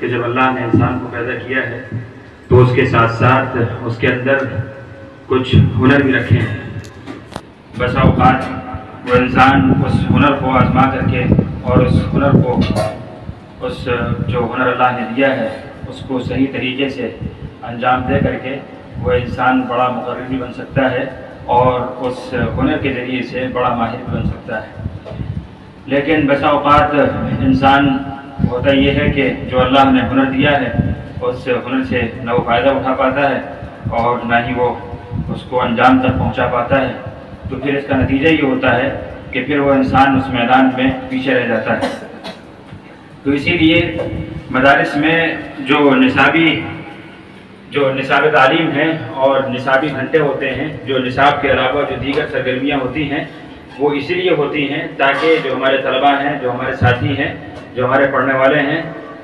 کہ جب اللہ نے انسان کو پیدا کیا ہے تو اس کے ساتھ ساتھ اس کے اندر کچھ ہنر بھی رکھے ہیں۔ بسا اوقات وہ انسان اس ہنر کو آزما کر کے اور اس ہنر کو جو ہنر اللہ نے دیا ہے اس کو صحیح طریقے سے انجام دے کر کے وہ انسان بڑا مقرر بھی بن سکتا ہے اور اس ہنر کے ذریعے سے بڑا ماہر بھی بن سکتا ہے۔ لیکن بسا اوقات انسان ہوتا یہ ہے کہ جو اللہ نے ہنر دیا ہے اس ہنر سے نہ وہ فائدہ اٹھا پاتا ہے اور نہ ہی وہ اس کو انجام تک پہنچا پاتا ہے، تو پھر اس کا نتیجہ یہ ہوتا ہے کہ پھر وہ انسان اس میدان میں پیچھے رہ جاتا ہے۔ تو اسی لیے مدارس میں جو نصاب تعلیم ہے اور نصابی گھنٹے ہوتے ہیں، جو نصاب کے علاوہ جو دیگر سرگرمیاں ہوتی ہیں وہ اسی لیے ہوتی ہیں تاکہ جو ہمارے طلباء ہیں، جو ہمارے ساتھی ہیں، جو ہمارے پڑھنے والے ہیں،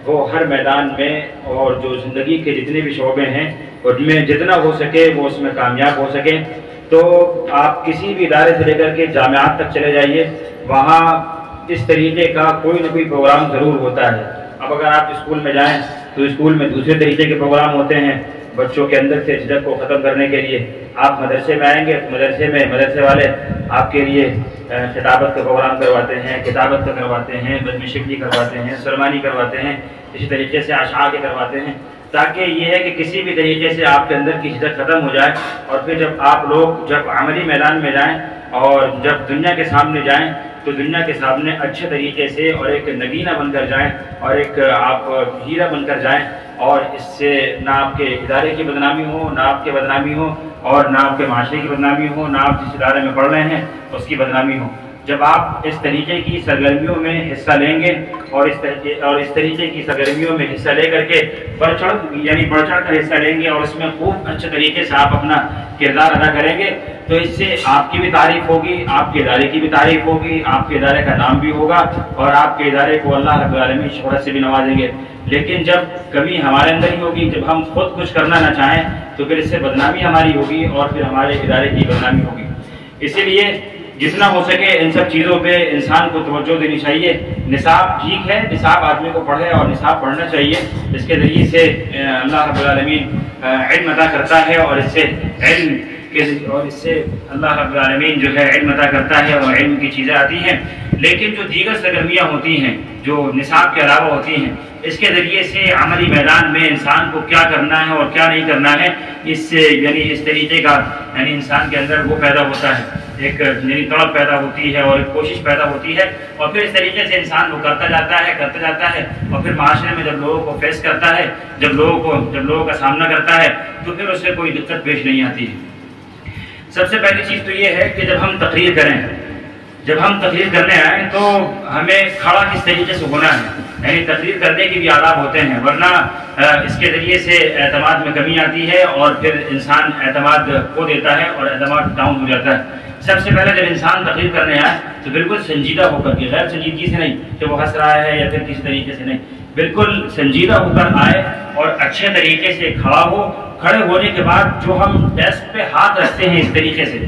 وہ ہر میدان میں اور جو زندگی کے جتنے بھی شعبے ہیں ان میں جتنا ہو سکے وہ اس میں کامیاب ہو سکیں۔ تو آپ کسی بھی ادارے سے لے کر کے جامعات تک چلے جائیے، وہاں اس طریقے کا کوئی نہ کوئی پروگرام ضرور ہوتا ہے۔ اب اگر آپ اسکول میں جائیں تو اسکول میں دوسرے طریقے کے پروگرام ہوتے ہیں بچوں کے اندر سے جھجک کو ختم کرنے کے لیے۔ آپ مدرسے میں آئیں گے تو مدرسے والے آپ کے لیے خطابت کا پروگرام کرواتے ہیں، کتابت کا کرواتے ہیں، بزم شکلی کرواتے ہیں، سلمانی کرواتے ہیں، اسی طریقے سے اشعار کے کرواتے ہیں، تاکہ یہ ہے کہ کسی بھی طریقے سے آپ کے اندر کی جھجک ختم ہو جائے اور پھر جب آپ لوگ جب عملی میدان میں جائیں اور جب دنیا کے سامنے جائیں تو دنیا کے سامنے اچھے طریقے سے اور ایک نگینہ بن کر جائیں اور ایک آپ ہیرا بن کر جائیں، اور اس سے نہ آپ کے ادارے کی بدنامی ہو، نہ آپ کی بدنامی ہو، اور نہ آپ کے معاشرے کی بدنامی ہو، نہ آپ جس ادارے میں پڑھ رہے ہیں اس کی بدنامی ہو۔ جب آپ اس طریقے کی سرگرمیوں میں حصہ لیں گے اور اس طریقے کی سرگرمیوں میں حصہ لے کر کے بڑھ چڑھ کر حصہ لیں گے اور اس میں خوب اچھے طریقے سے آپ اپنا کردار ادا کریں گے تو اس سے آپ کی بھی تعریف ہوگی، آپ کے ادارے کی بھی تعریف ہوگی، آپ کے ادارے کا نام بھی ہوگا اور آپ کے ادارے کو اللہ رب العالمین شہرت سے بھی نوازیں گے۔ لیکن جب کمی ہمارے اندر ہی ہوگی، جب ہم خود کچھ کرنا نہ چاہیں تو پھر اس سے بدنامی ہماری ہوگی اور پھر ہمارے ادارے کی بدنامی ہوگی۔ اسی لیے جتنا ہو سکے ان سب چیزوں پہ انسان کو توجہ دینی چاہیے۔ نصاب ٹھیک ہے، نصاب آدمی کو پڑھے اور نصاب پڑھنا چاہیے، اس کے ذریعے سے اللہ رب العالمین علم عطا کرتا ہے اور اس سے اللہ رب العالمین جو ہے علم عطا کرتا ہے اور علم کی چیزیں آتی ہیں۔ لیکن جو دیگر سرگرمیاں ہوتی ہیں جو نصاب کے علاوہ ہوتی ہیں، اس کے ذریعے سے عملی میدان میں انسان کو کیا کرنا ہے اور کیا نہیں کرنا ہے، اس سے اس طریقے کا انسان کے اندر وہ پیدا ہوتا ہے، ایک تڑپ پیدا ہوتی ہے اور ایک کوشش پیدا ہوتی ہے، اور پھر اس طریقے سے انسان وہ کرتا جاتا ہے اور پھر معاشرے میں جب لوگوں کو فیس کرتا ہے، جب لوگوں کا سامنا کرتا ہے تو پھر اس سے کوئی دقت پیش نہیں آتی ہے۔ سب سے پہلی چیز تو یہ ہے کہ جب ہم تقریر کرنے آئیں تو ہمیں کھڑا کس طریقے سے ہونا ہے، تقریر کرنے کے بھی آداب ہوتے ہیں، ورنہ اس کے ذریعے سے اعتماد میں کمی آتی ہے اور پھر انسان اعتماد کھو دیتا ہے اور اعتماد ڈاؤن ہو جاتا ہے۔ سب سے پہلے جب انسان تقریر کرنے آئے تو بالکل سنجیدہ ہو کر کے، غیر سنجیدگی سے نہیں کہ وہ ہنس رہا ہے یا پھر کسی طریقے سے نہیں، بالکل سنجیدہ ہو کر آئے اور اچھے طریقے سے کھڑا ہو۔ کھڑے ہونے کے بعد جو ہم ڈیسک پہ ہاتھ رکھتے ہیں اس طریقے سے،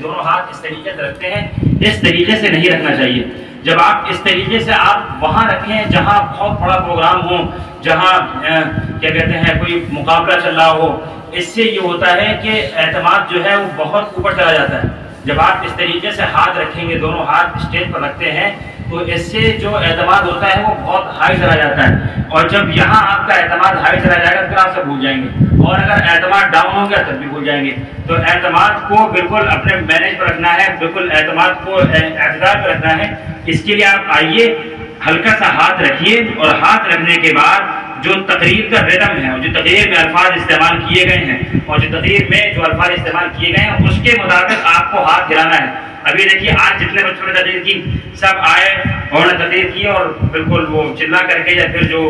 دونوں ہاتھ اس طریقے سے رکھتے ہیں، اس طریقے سے نہیں رکھنا چاہیے۔ جب آپ اس طریقے سے آپ وہاں رکھیں جہاں بہت بڑا پروگرام ہو، جہاں کیا کہتے ہیں کوئی مقابلہ چل رہا ہو، اس سے یہ ہوتا ہے کہ اعتماد جو ہے وہ بہت اوپر چلا جاتا ہے۔ جب آپ اس طریقے سے ہاتھ رکھیں گے، دونوں ہاتھ اسٹیج پر رکھتے ہیں، تو اس سے جو اعتماد ہوتا ہے وہ بہت ہائی چلا جاتا ہے، اور جب یہاں آپ کا اعتماد ہائی چلا جائے گا پھر آپ سب بھول جائیں گے، اور اگر اعتماد ڈاؤن ہو گیا تب بھی بھول جائیں گے۔ تو اعتماد کو بالکل اپنے مینج پر رکھنا ہے، بالکل اعتماد کو اعتدال پہ رکھنا ہے۔ اس کے لیے آپ آئیے، ہلکا سا ہاتھ رکھیے، اور ہاتھ رکھنے کے بعد جو تقریر کا ریدم ہے اور جو تقریر میں الفاظ استعمال کیے گئے ہیں اور جو تقریر میں جو الفاظ استعمال کیے گئے ہیں اس کے مطابق آپ کو ہاتھ ہلانا ہے۔ ابھی دیکھیے آج جتنے بچوں نے تقریر کی سب آئے اور نے تقریر کی اور بالکل وہ چلا کر کے، یا پھر جو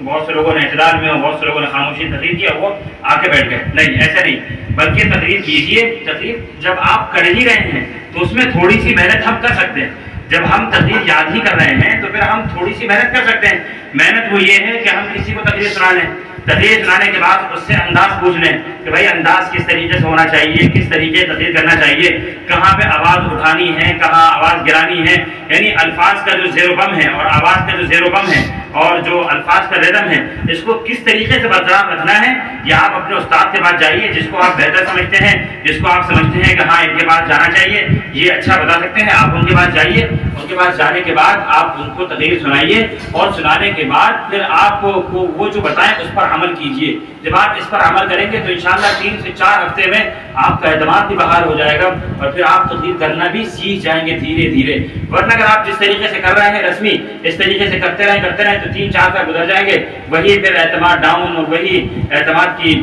بہت سے لوگوں نے اعتدال میں اور بہت سے لوگوں نے خاموشی تقریر کیا وہ آ کے بیٹھ گئے، نہیں ایسا نہیں، بلکہ تقریر کیجیے۔ تقریر جب آپ کر ہی رہے ہیں تو اس میں تھوڑی سی محنت ہم کر سکتے ہیں۔ جب ہم تقریر یاد ہی کر رہے ہیں تو پھر ہم تھوڑی سی محنت کر سکتے ہیں۔ محنت وہ یہ ہے کہ ہم کسی کو تقریر سنا لیں، تقریر سنانے کے بعد اس سے انداز پوچھ لیں کہ بھائی انداز کس طریقے سے ہونا چاہیے، کس طریقے سے تقریر کرنا چاہیے، کہاں پہ آواز اٹھانی ہے، کہاں آواز گرانی ہے، یعنی الفاظ کا جو زیر و بم ہے اور آواز کا جو زیر و بم ہے اور جو الفاظ کا ردم ہے اس کو کس طریقے سے برقرار رکھنا ہے، یہ آپ اپنے استاد کے پاس جائیے جس کو آپ بہتر سمجھتے ہیں، جس کو آپ سمجھتے ہیں کہ ہاں ان کے پاس جانا چاہیے، یہ اچھا بتا سکتے ہیں، آپ ان کے پاس جائیے۔ ان کے پاس جانے کے بعد آپ ان کو تقریر سنائیے اور سنانے کے بعد پھر آپ کو وہ جو بتائیں اس پر عمل کیجیے۔ جب آپ اس پر عمل کریں گے تو انشاءاللہ 3 سے 4 ہفتے میں آپ کا اعتماد بھی بحال ہو جائے گا اور پھر آپ تقریر کرنا بھی سیکھ جائیں گے دھیرے دھیرے۔ ورنہ اگر آپ جس طریقے سے کر رہے ہیں رسمی، اس طریقے سے کرتے رہیں تو 3-4 سال گزر جائیں گے، وہی پھر اعتماد ڈاؤن اور وہی اعتماد کی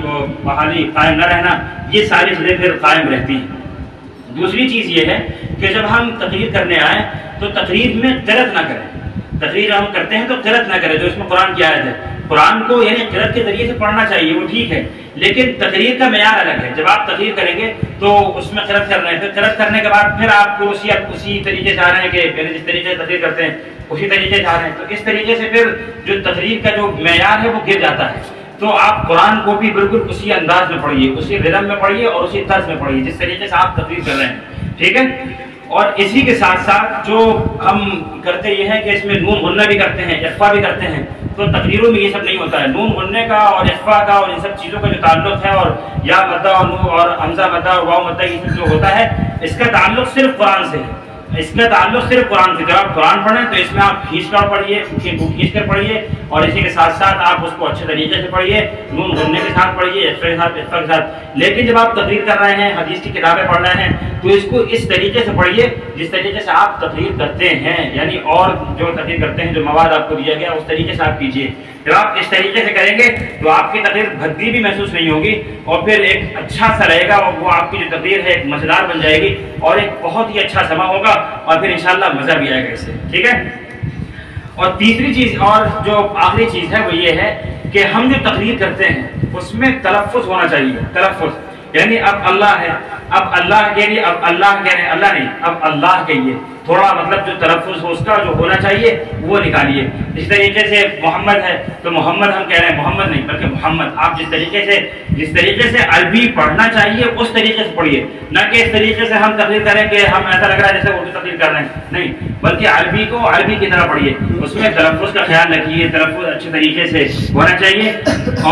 بحالی قائم نہ رہنا، یہ ساری چیزیں پھر قائم رہتی ہیں۔ دوسری چیز یہ ہے کہ جب ہم تقریر کرنے آئیں تو تقریر میں قرأت نہ کریں۔ تقریر ہم کرتے ہیں تو قرأت نہ کریں، جو اس میں قرآن کی آیت ہے، قرآن کو یعنی قرأت کے ذریعے سے پڑھنا چاہیے، وہ ٹھیک ہے، لیکن تقریر کا معیار الگ ہے۔ جب آپ تقریر کریں گے تو اس میں قرأت کر رہے ہیں، پھر قرأت کرنے کے بعد پھر آپ کو اسی طریقے سے آ رہے ہیں کہ پہلے جس طریقے سے تقریر کرتے ہیں اسی طریقے سے آ رہے ہیں، تو اس طریقے سے پھر جو تقریر کا جو معیار ہے وہ گر جاتا ہے۔ تو آپ قرآن کو بھی بالکل اسی انداز میں پڑھیے، اسی ردم میں پڑھیے اور اسی طرز میں پڑھیے جس طریقے سے آپ تقریر کر رہے ہیں، ٹھیک ہے۔ اور اسی کے ساتھ ساتھ جو ہم کرتے یہ ہے کہ اس میں نون غنہ بھی کرتے ہیں، اخفا بھی کرتے ہیں، تو تقریروں میں یہ سب نہیں ہوتا ہے۔ نون غننے کا اور اخفا کا اور ان سب چیزوں کا جو تعلق ہے، اور یا مدہ اور نون اور حمزہ مدہ اور واو مدہ یہ سب جو ہوتا ہے، اس کا تعلق صرف قرآن سے ہے، اس کا تعلق صرف قرآن سے۔ جب آپ قرآن پڑھیں تو اس میں آپ کھینچ کر پڑھیے، کھینچ کر پڑھیے، اور اسی کے ساتھ ساتھ آپ اس کو اچھے طریقے سے پڑھیے، نون غننے کے ساتھ پڑھیے، اخفا کے ساتھ۔ لیکن جب آپ تقریر کر رہے ہیں، حدیث کی کتابیں پڑھ رہے ہیں، تو اس کو اس طریقے سے پڑھیے جس طریقے سے آپ تقریر کرتے ہیں، یعنی اور جو تقریر کرتے ہیں، جو مواد آپ کو دیا گیا اس طریقے سے آپ کیجیے۔ جب آپ اس طریقے سے کریں گے تو آپ کی تقریر بھدی بھی محسوس نہیں ہوگی، اور پھر ایک اچھا سا رہے گا، اور وہ آپ کی جو تقریر ہے ایک مزیدار بن جائے گی، اور ایک بہت ہی اچھا سما ہوگا، اور پھر انشاءاللہ مزہ بھی آئے گا اس سے، ٹھیک ہے۔ اور تیسری چیز اور جو آخری چیز ہے وہ یہ ہے کہ ہم جو تقریر کرتے ہیں اس میں تلفظ ہونا چاہیے۔ تلفظ یعنی اب اللہ ہے، اب اللہ کہیے، اب اللہ کہہ رہے ہیں، اللہ نہیں، اب اللہ کہیے، تھوڑا مطلب جو تلفظ ہو اس کا جو ہونا چاہیے وہ نکالیے۔ اس طریقے سے محمد ہے تو محمد ہم کہہ رہے ہیں، محمد نہیں بلکہ محمد۔ آپ جس طریقے سے عربی پڑھنا چاہیے اس طریقے سے پڑھیے، نہ کہ اس طریقے سے ہم تقریر کریں کہ ہم ایسا لگ رہا ہے جیسے اردو تقریر کر رہے ہیں، نہیں، بلکہ عربی کو عربی کی طرح پڑھیے، اس میں تلفظ کا خیال رکھیے، تلفظ اچھے طریقے سے ہونا چاہیے،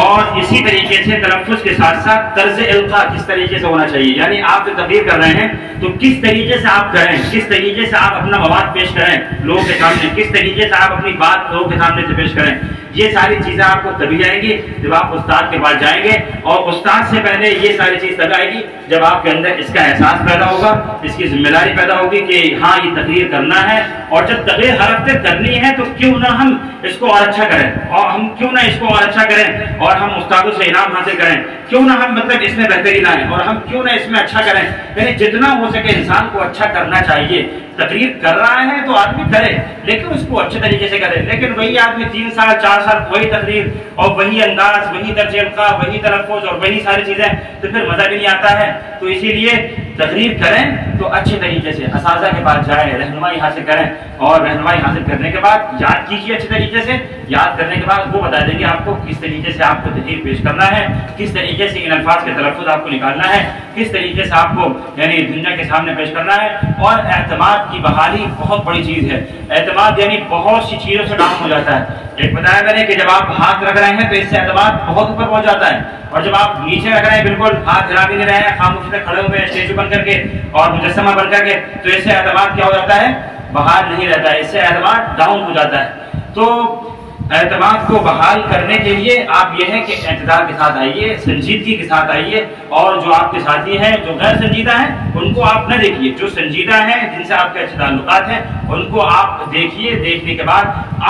اور اسی طریقے سے تلفظ کے ساتھ ساتھ طرز القاء کس طریقے سے ہونا چاہیے، یعنی آپ جو تقریر کر رہے ہیں تو کس طریقے سے آپ کریں، کس طریقے سے آپ اپنا مواد پیش کریں لوگوں کے سامنے، کس طریقے سے آپ اپنی بات لوگوں کے سامنے سے پیش کریں، یہ ساری چیزیں آپ کو تبھی آئیں گی جب آپ استاد کے پاس جائیں گے، اور استاد سے پہلے یہ ساری چیز تب آئے گی جب آپ کے اندر اس کا احساس پیدا ہوگا، اس کی ذمہ داری پیدا ہوگی کہ ہاں یہ تقریر کرنا ہے، اور جب تقریر ہر ہفتے کرنی ہے تو کیوں نہ ہم اس کو اور اچھا کریں، اور ہم کیوں نہ اس کو اور اچھا کریں، اور ہم استادوں سے انعام حاصل کریں، کیوں نہ ہم مطلب اس میں بہتری لائیں، اور ہم کیوں نہ اس میں اچھا کریں، یعنی جتنا ہو سکے انسان کو اچھا کرنا چاہیے۔ تقریر کر رہا ہے تو آدمی کرے، لیکن اس کو اچھے طریقے سے کرے، لیکن وہی آدمی 3 سال 4 سال وہی تقریر اور وہی انداز، وہی درج القاء، وہی تلفظ اور وہی ساری چیزیں، تو پھر مزہ بھی نہیں آتا ہے۔ تو اسی لیے تقریر کریں تو اچھے طریقے سے اساتذہ کے پاس جائیں، رہنمائی حاصل کریں، اور رہنمائی حاصل کرنے کے بعد یاد کیجیے اچھے طریقے سے، یاد کرنے کے بعد وہ بتا دیں گے آپ کو کس طریقے سے آپ کو تقریر پیش کرنا ہے، کس طریقے سے ان الفاظ کے تلفظ آپ کو نکالنا ہے، کس طریقے سے آپ کو یعنی دنیا کے سامنے پیش کرنا ہے۔ اور اعتماد کی بحالی بہت بڑی چیز ہے، اعتماد یعنی بہت سی چیزوں سے ڈاؤن ہو جاتا ہے۔ ایک بتایا میں نے کہ جب آپ ہاتھ رکھ رہے ہیں تو اس سے اعتماد بہت اوپر پہنچ جاتا ہے، اور جب آپ نیچے رکھ رہے ہیں بالکل ہاتھ ہلا بھی نہیں رہے ہیں، خاموشی سے کھڑے ہوئے اسٹیچو بن کر کے اور مجسمہ بن کر کے، تو اس سے اعتماد کیا ہو جاتا ہے، بحال نہیں رہتا ہے، اس سے اعتماد ڈاؤن ہو جاتا ہے۔ تو اعتماد کو بحال کرنے کے لیے آپ یہ ہے کہ اعتدال کے ساتھ آئیے، سنجیدگی کے ساتھ آئیے، اور جو آپ کے ساتھی ہیں جو غیر سنجیدہ ہیں ان کو آپ نہ دیکھیے، جو سنجیدہ ہیں جن سے آپ کے اچھے تعلقات ہیں ان کو آپ دیکھیے، دیکھنے کے بعد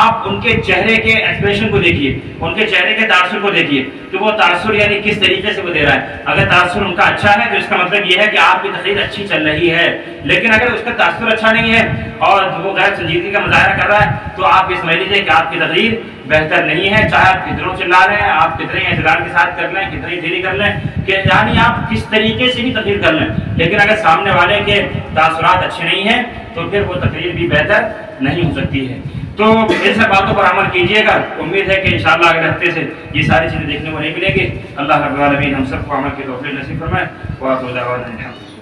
آپ ان کے چہرے کے ایکسپریشن کو دیکھیے، ان کے چہرے کے تاثر کو دیکھیے کہ وہ تاثر یعنی کس طریقے سے وہ دے رہا ہے۔ اگر تاثر ان کا اچھا ہے تو اس کا مطلب یہ ہے کہ آپ کی تقریر اچھی چل رہی ہے، لیکن اگر اس کا تاثر اچھا نہیں ہے اور وہ غیر سنجیدگی کا مظاہرہ کر رہا ہے تو آپ یہ سمجھ لیجیے کہ آپ کی تقریر بہتر نہیں ہے، چاہے آپ کتنوں چلا رہے ہیں، آپ کتنے اعتدال کے ساتھ کر لیں، کتنی دھیری کر لیں، کہ یعنی آپ کس طریقے سے بھی تقریر کر لیں، لیکن اگر سامنے والے کے تاثرات اچھے نہیں ہیں تو پھر وہ تقریر بھی بہتر نہیں ہو سکتی ہے۔ تو ان سب باتوں پر عمل کیجیے گا، امید ہے کہ انشاءاللہ اگلے ہفتے سے یہ ساری چیزیں دیکھنے کو نہیں ملیں گی۔ اللہ رب العالمین ہم سب کو عمل کی توفیق نصیب فرمائے۔ وآخر دعوانا الحمد للہ۔